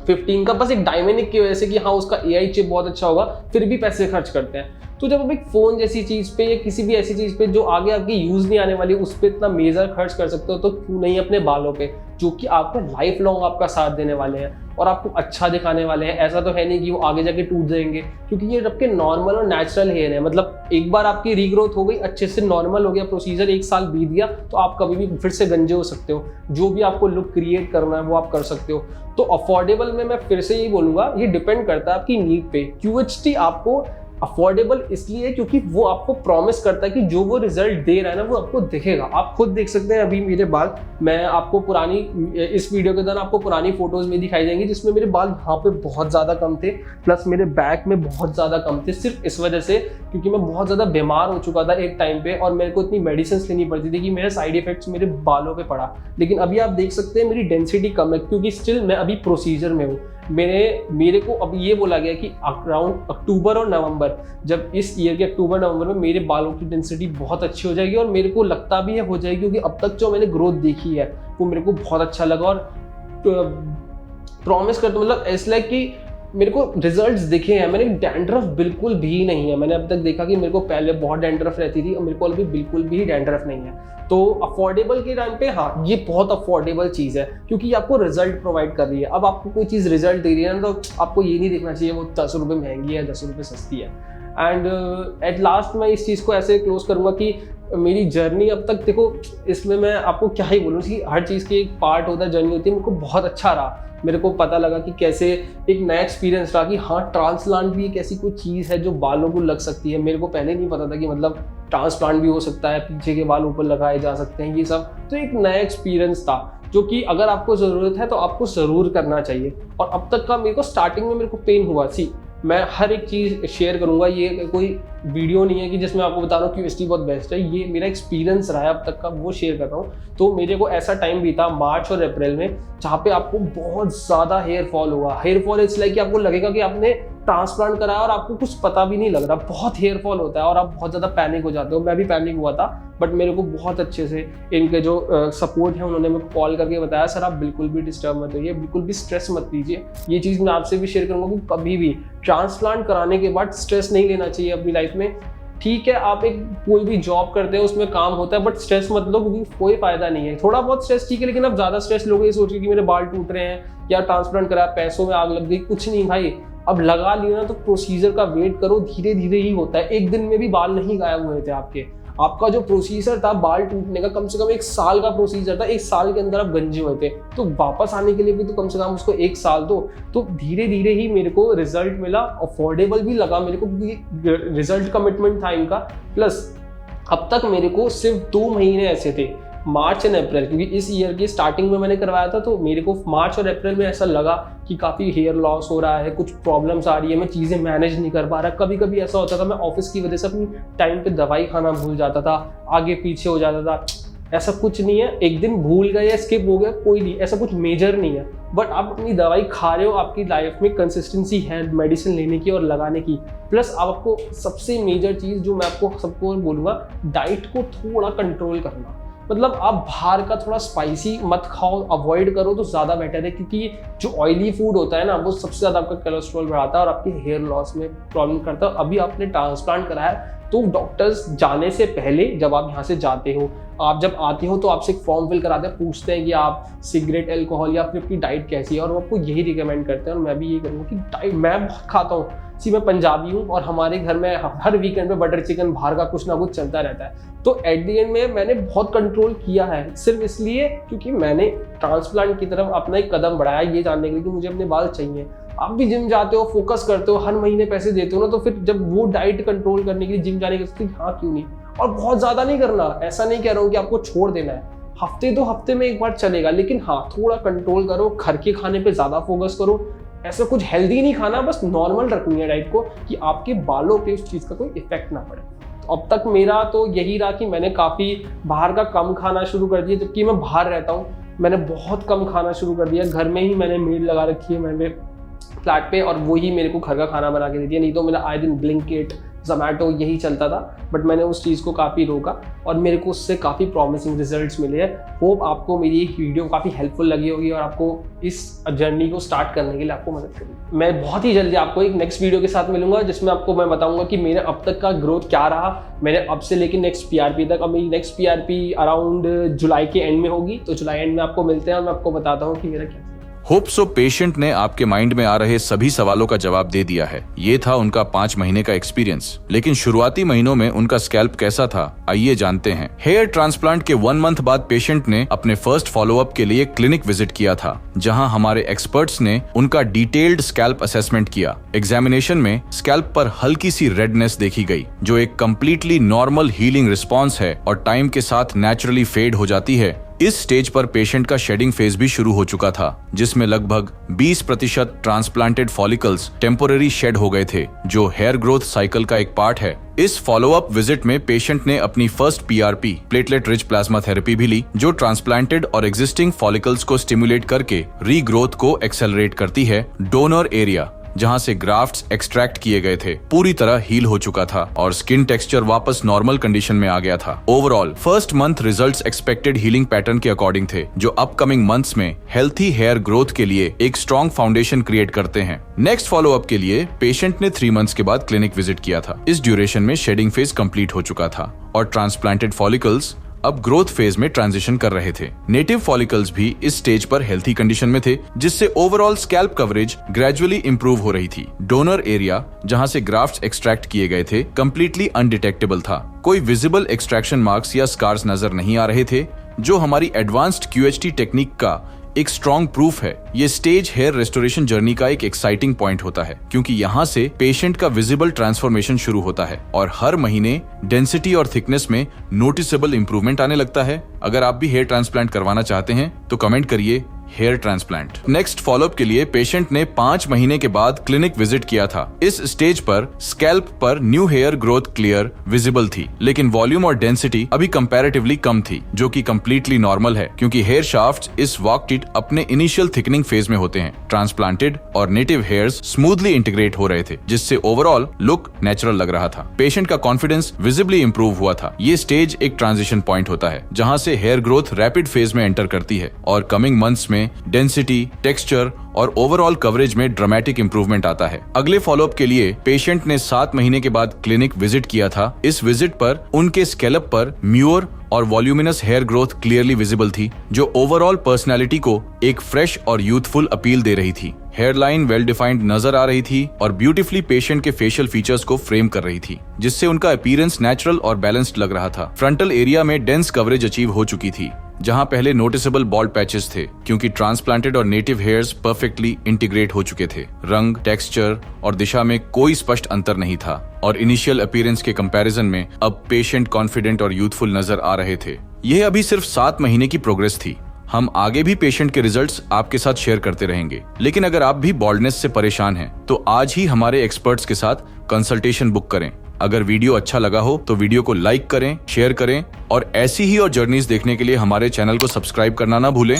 15 का, बस एक डायमेनिक की वजह से कि हाँ उसका AI चिप बहुत अच्छा होगा, फिर भी पैसे खर्च करते हैं। तो जब आप एक फोन जैसी चीज पे या किसी भी ऐसी चीज पे जो आगे आपकी यूज नहीं आने वाली, उस पर इतना मेजर खर्च कर सकते हो, तो क्यों नहीं अपने बालों पे, जो कि आपको लाइफ लॉन्ग आपका साथ देने वाले हैं और आपको अच्छा दिखाने वाले हैं। ऐसा तो है नहीं कि वो आगे जाके टूट जाएंगे, क्योंकि ये आपके नॉर्मल और नेचुरल हेयर है। मतलब एक बार आपकी रीग्रोथ हो गई, अच्छे से नॉर्मल हो गया प्रोसीजर, 1 साल बीत गया, तो आप कभी भी फिर से गंजे हो सकते हो। जो भी आपको लुक क्रिएट करना है वो आप कर सकते हो। तो अफोर्डेबल में मैं फिर से यही बोलूंगा, ये डिपेंड करता है आपकी नीड पे। QHT आपको अफोर्डेबल इसलिए क्योंकि वो आपको प्रॉमिस करता है कि जो वो रिजल्ट दे रहा है ना वो आपको दिखेगा। आप खुद देख सकते हैं अभी मेरे बाल, मैं आपको पुरानी, इस वीडियो के दौरान आपको पुरानी फोटोज में दिखाई देंगी जिसमें मेरे बाल यहाँ पे बहुत ज़्यादा कम थे, प्लस मेरे बैक में बहुत ज़्यादा कम थे, सिर्फ इस वजह से क्योंकि मैं बहुत ज़्यादा बीमार हो चुका था एक टाइम पे और मेरे को इतनी मेडिसिन लेनी पड़ती थी कि मेरे साइड इफेक्ट्स मेरे बालों पे पड़ा। लेकिन अभी आप देख सकते हैं मेरी डेंसिटी कम है, क्योंकि स्टिल मैं अभी प्रोसीजर में हूँ। मेरे को अब ये बोला गया कि अराउंड अक्टूबर और नवंबर, जब इस ईयर के अक्टूबर नवंबर में मेरे बालों की डेंसिटी बहुत अच्छी हो जाएगी, और मेरे को लगता भी है हो जाएगी, क्योंकि अब तक जो मैंने ग्रोथ देखी है वो मेरे को बहुत अच्छा लगा। और प्रॉमिस करता, मतलब इसलिए कि मेरे को रिजल्ट्स दिखे हैं। मैंने डैंड्रफ बिल्कुल भी नहीं है। मैंने अब तक देखा कि मेरे को पहले बहुत डैंड्रफ रहती थी और मेरे को अभी बिल्कुल भी डैंड्रफ नहीं है। तो अफोर्डेबल के टाइम पे हाँ ये बहुत अफोर्डेबल चीज़ है, क्योंकि आपको रिजल्ट प्रोवाइड कर रही है। अब आपको कोई चीज़ रिजल्ट दे रही है ना, तो आपको ये नहीं देखना चाहिए वो 10 रुपये महंगी है 10 रुपये सस्ती है। एंड एट लास्ट मैं इस चीज़ को ऐसे क्लोज करूँगा कि मेरी जर्नी अब तक देखो, इसमें मैं आपको क्या ही बोलूँ कि हर चीज़ की एक पार्ट होता है, जर्नी होती है। मेरे को बहुत अच्छा रहा, मेरे को पता लगा कि कैसे एक नया एक्सपीरियंस रहा कि हाँ ट्रांसप्लांट भी एक ऐसी कोई चीज़ है जो बालों को लग सकती है। मेरे को पहले नहीं पता था कि मतलब ट्रांसप्लांट भी हो सकता है, पीछे के बाल ऊपर लगाए जा सकते हैं, ये सब तो एक नया एक्सपीरियंस था जो कि अगर आपको ज़रूरत है तो आपको ज़रूर करना चाहिए। और अब तक का मेरे को स्टार्टिंग में मेरे को पेन हुआ, मैं हर एक चीज़ शेयर करूंगा, ये कोई वीडियो नहीं है कि जिसमें आपको बता रहा हूँ कि QHT बहुत बेस्ट है, ये मेरा एक्सपीरियंस रहा है अब तक का, वो शेयर कर रहा हूँ। तो मेरे को ऐसा टाइम भी था मार्च और अप्रैल में जहाँ पे आपको बहुत ज़्यादा हेयर फॉल हुआ। हेयर फॉल इसलिए कि आपको लगेगा कि आपने ट्रांसप्लांट कराया और आपको कुछ पता भी नहीं लग रहा, बहुत हेयर फॉल होता है और आप बहुत ज़्यादा पैनिक हो जाते हो। मैं भी पैनिक हुआ था, बट मेरे को बहुत अच्छे से इनके जो सपोर्ट है उन्होंने मेरे को कॉल करके बताया, सर आप बिल्कुल भी डिस्टर्ब मत होइए, बिल्कुल भी स्ट्रेस मत लीजिए। ये चीज़ मैं आपसे भी शेयर करूँगा कि कभी भी ट्रांसप्लांट कराने के बाद स्ट्रेस नहीं लेना चाहिए अपनी लाइफ में। ठीक है आप एक कोई भी जॉब करते हो उसमें काम होता है, बट स्ट्रेस मत लो, क्योंकि कोई फायदा नहीं है। थोड़ा बहुत स्ट्रेस ठीक है, लेकिन अब ज़्यादा स्ट्रेस लोगे ये सोच के कि मेरे बाल टूट रहे हैं या ट्रांसप्लांट करा पैसों में आग लग गई, कुछ नहीं भाई। अब लगा लिया ना तो प्रोसीजर का वेट करो, धीरे धीरे ही होता है। एक दिन में भी बाल नहीं गायब हुए थे आपके। आपका जो प्रोसीजर था बाल टूटने का, कम से कम 1 साल का प्रोसीजर था। 1 साल के अंदर आप गंजे हुए थे, तो वापस आने के लिए भी तो कम से कम उसको 1 साल दो। तो धीरे धीरे ही मेरे को रिजल्ट मिला, अफोर्डेबल भी लगा मेरे को, क्योंकि रिजल्ट कमिटमेंट था इनका। प्लस अब तक मेरे को सिर्फ 2 महीने ऐसे थे, मार्च एंड अप्रैल, क्योंकि इस ईयर की स्टार्टिंग में मैंने करवाया था, तो मेरे को मार्च और अप्रैल में ऐसा लगा कि काफ़ी हेयर लॉस हो रहा है, कुछ प्रॉब्लम्स आ रही है, मैं चीज़ें मैनेज नहीं कर पा रहा। कभी कभी ऐसा होता था मैं ऑफिस की वजह से अपनी टाइम पे दवाई खाना भूल जाता था, आगे पीछे हो जाता था। ऐसा कुछ नहीं है, एक दिन भूल गए या स्किप हो गया कोई नहीं, ऐसा कुछ मेजर नहीं है। बट आप अपनी दवाई खा रहे हो, आपकी लाइफ में कंसिस्टेंसी है मेडिसिन लेने की और लगाने की। प्लस आपको सबसे मेजर चीज़ जो मैं आपको सबको बोलूँगा, डाइट को थोड़ा कंट्रोल करना। मतलब आप बाहर का थोड़ा स्पाइसी मत खाओ, अवॉइड करो तो ज़्यादा बेटर है, क्योंकि जो ऑयली फूड होता है ना वो सबसे ज़्यादा आपका कोलेस्ट्रॉल बढ़ाता है और आपके हेयर लॉस में प्रॉब्लम करता है। अभी आपने ट्रांसप्लांट कराया तो डॉक्टर्स जाने से पहले जब आप यहाँ से जाते हो, आप जब आते हो तो आपसे एक फॉर्म फिल कराते हैं, पूछते हैं कि आप सिगरेट, अल्कोहल या फिर आपकी डाइट कैसी है, और वो आपको यही रिकमेंड करते हैं। और मैं भी ये करूँगा कि डाइट मैं बहुत खाता हूँ। मैं पंजाबी हूँ और हमारे घर में हर वीकेंड पे बटर चिकन बाहर का कुछ ना कुछ चलता रहता है। तो एट द एंड में मैंने बहुत कंट्रोल किया है, सिर्फ इसलिए क्योंकि मैंने ट्रांसप्लांट की तरफ अपना एक कदम बढ़ाया, ये जानने के लिए कि मुझे अपने बाल चाहिए। आप भी जिम जाते हो, फोकस करते हो, हर महीने पैसे देते हो ना, तो फिर जब वो डाइट कंट्रोल करने के लिए जिम जाने के लिए हाँ क्यों नहीं। और बहुत ज़्यादा नहीं करना, ऐसा नहीं कह रहा हूँ कि आपको छोड़ देना है, हफ्ते 2 हफ्ते में एक बार चलेगा, लेकिन हाँ थोड़ा कंट्रोल करो, घर के खाने पे ज़्यादा फोकस करो। ऐसा कुछ हेल्दी नहीं खाना, बस नॉर्मल रखनी है डाइट को कि आपके बालों पे उस चीज़ का कोई इफेक्ट ना पड़े। तो अब तक मेरा तो यही रहा कि मैंने काफ़ी बाहर का कम खाना शुरू कर दिया, जबकि मैं बाहर रहता हूँ। मैंने बहुत कम खाना शुरू कर दिया, घर में ही मैंने मेड लगा रखी है, मैंने फ्लैट पे, और वही मेरे को घर का खाना बना के देती है। नहीं तो मेरा आए दिन ब्लिंकिट, ज़ोमैटो यही चलता था, बट मैंने उस चीज़ को काफ़ी रोका और मेरे को उससे काफ़ी प्रॉमिसिंग रिजल्ट्स मिले हैं। होप आपको मेरी ये वीडियो काफ़ी हेल्पफुल लगी होगी और आपको इस जर्नी को स्टार्ट करने के लिए आपको मदद करेगी। मैं बहुत ही जल्दी आपको एक नेक्स्ट वीडियो के साथ मिलूंगा जिसमें आपको मैं बताऊंगा कि मेरे अब तक का ग्रोथ क्या रहा, मैंने अब से लेकर नेक्स्ट PRP तक। अब मेरी नेक्स्ट PRP अराउंड जुलाई के एंड में होगी, तो जुलाई एंड में आपको मिलते हैं और मैं आपको बताता हूँ कि मेरा क्या। होप सो पेशेंट ने आपके माइंड में आ रहे सभी सवालों का जवाब दे दिया है। ये था उनका 5 महीने का एक्सपीरियंस। लेकिन शुरुआती महीनों में उनका स्कैल्प कैसा था, आइए जानते हैं। हेयर ट्रांसप्लांट के 1 मंथ बाद पेशेंट ने अपने फर्स्ट फॉलोअप के लिए क्लिनिक विजिट किया था, जहां हमारे एक्सपर्ट्स ने उनका डिटेल्ड स्कैल्प असेसमेंट किया। एग्जामिनेशन में स्कैल्प पर हल्की सी रेडनेस देखी गई, जो एक कंप्लीटली नॉर्मल हीलिंग रिस्पॉन्स है और टाइम के साथ नेचुरली फेड हो जाती है। इस स्टेज पर पेशेंट का शेडिंग फेज भी शुरू हो चुका था, जिसमें लगभग 20% ट्रांसप्लांटेड फॉलिकल्स टेम्पोररी शेड हो गए थे, जो हेयर ग्रोथ साइकिल का एक पार्ट है। इस फॉलोअप विजिट में पेशेंट ने अपनी first PRP platelet rich plasma therapy भी ली, जो ट्रांसप्लांटेड और एग्जिस्टिंग फॉलिकल्स को स्टिमुलेट करके रीग्रोथ को एक्सेलरेट करती है। डोनर एरिया जहां से ग्राफ्ट्स एक्सट्रैक्ट किए गए थे पूरी तरह हील हो चुका था और स्किन टेक्सचर वापस नॉर्मल कंडीशन में आ गया था। Overall first month results expected healing pattern के अकॉर्डिंग थे, जो अपकमिंग मंथ्स में हेल्थी हेयर ग्रोथ के लिए एक स्ट्रॉन्ग फाउंडेशन क्रिएट करते हैं। नेक्स्ट फॉलोअप के लिए पेशेंट ने 3 मंथ्स के बाद क्लिनिक विजिट किया था। इस ड्यूरेशन में शेडिंग फेज कंप्लीट हो चुका था और ट्रांसप्लांटेड फॉलिकल्स अब ग्रोथ फेज में ट्रांजिशन कर रहे थे। नेटिव फॉलिकल्स भी इस स्टेज पर हेल्थी कंडीशन में थे, जिससे overall scalp coverage gradually improve हो रही थी। डोनर एरिया जहां से ग्राफ्ट्स एक्सट्रैक्ट किए गए थे कंप्लीटली अनडिटेक्टेबल था। कोई विजिबल एक्सट्रैक्शन मार्क्स या स्कार्स नजर नहीं आ रहे थे, जो हमारी एडवांस्ड QHT टेक्निक का एक स्ट्रॉन्ग प्रूफ है। ये स्टेज हेयर रेस्टोरेशन जर्नी का एक एक्साइटिंग पॉइंट होता है, क्योंकि यहाँ से पेशेंट का विजिबल ट्रांसफॉर्मेशन शुरू होता है और हर महीने डेंसिटी और थिकनेस में नोटिसेबल इंप्रूवमेंट आने लगता है। अगर आप भी हेयर ट्रांसप्लांट करवाना चाहते हैं तो कमेंट करिए हेयर ट्रांसप्लांट। नेक्स्ट फॉलोअप के लिए पेशेंट ने 5 महीने के बाद क्लिनिक विजिट किया था। इस स्टेज पर स्कैल्प पर new hair growth clear visible थी, लेकिन वॉल्यूम और डेंसिटी अभी कंपैरेटिवली कम थी, जो कि कंप्लीटली नॉर्मल है, क्योंकि हेयर शाफ्ट्स इस वॉक टिट अपने इनिशियल थिकनिंग फेज में होते हैं। ट्रांसप्लांटेड और नेटिव हेयर्स स्मूथली इंटीग्रेट हो रहे थे, जिससे ओवरऑल लुक नेचुरल लग रहा था। पेशेंट का कॉन्फिडेंस विजिबली इंप्रूव हुआ था। ये स्टेज एक ट्रांजिशन पॉइंट होता है, जहां से हेयर ग्रोथ रैपिड फेज में एंटर करती है और कमिंग मंथ्स में डेंसिटी, टेक्सचर और ओवरऑल कवरेज में ड्रामेटिक इंप्रूवमेंट आता है। अगले फॉलोअप के लिए पेशेंट ने 7 महीने के बाद क्लिनिक विजिट किया था। इस विजिट पर उनके स्कैल्प पर म्यूर और voluminous hair growth clearly visible थी, जो ओवरऑल पर्सनैलिटी को एक फ्रेश और यूथफुल अपील दे रही थी। हेयरलाइन वेल डिफाइंड नजर आ रही थी और ब्यूटीफुली पेशेंट के फेशियल फीचर्स को फ्रेम कर रही थी, जिससे उनका अपीयरेंस नेचुरल और बैलेंस्ड लग रहा था। फ्रंटल एरिया में डेंस कवरेज अचीव हो चुकी थी, जहां पहले नोटिसेबल बॉल्ड पैचेस थे, क्योंकि ट्रांसप्लांटेड और नेटिव हेयर्स परफेक्टली इंटीग्रेट हो चुके थे। रंग, टेक्सचर और दिशा में कोई स्पष्ट अंतर नहीं था और इनिशियल अपीयरेंस के कंपैरिजन में अब पेशेंट कॉन्फिडेंट और यूथफुल नजर आ रहे थे। यह अभी सिर्फ 7 महीने की प्रोग्रेस थी। हम आगे भी पेशेंट के रिजल्ट्स आपके साथ शेयर करते रहेंगे, लेकिन अगर आप भी बॉल्डनेस से परेशान हैं, तो आज ही हमारे एक्सपर्ट्स के साथ कंसल्टेशन बुक करें। अगर वीडियो अच्छा लगा हो तो वीडियो को लाइक करें, शेयर करें और ऐसी ही और जर्नीज देखने के लिए हमारे चैनल को सब्सक्राइब करना ना भूलें।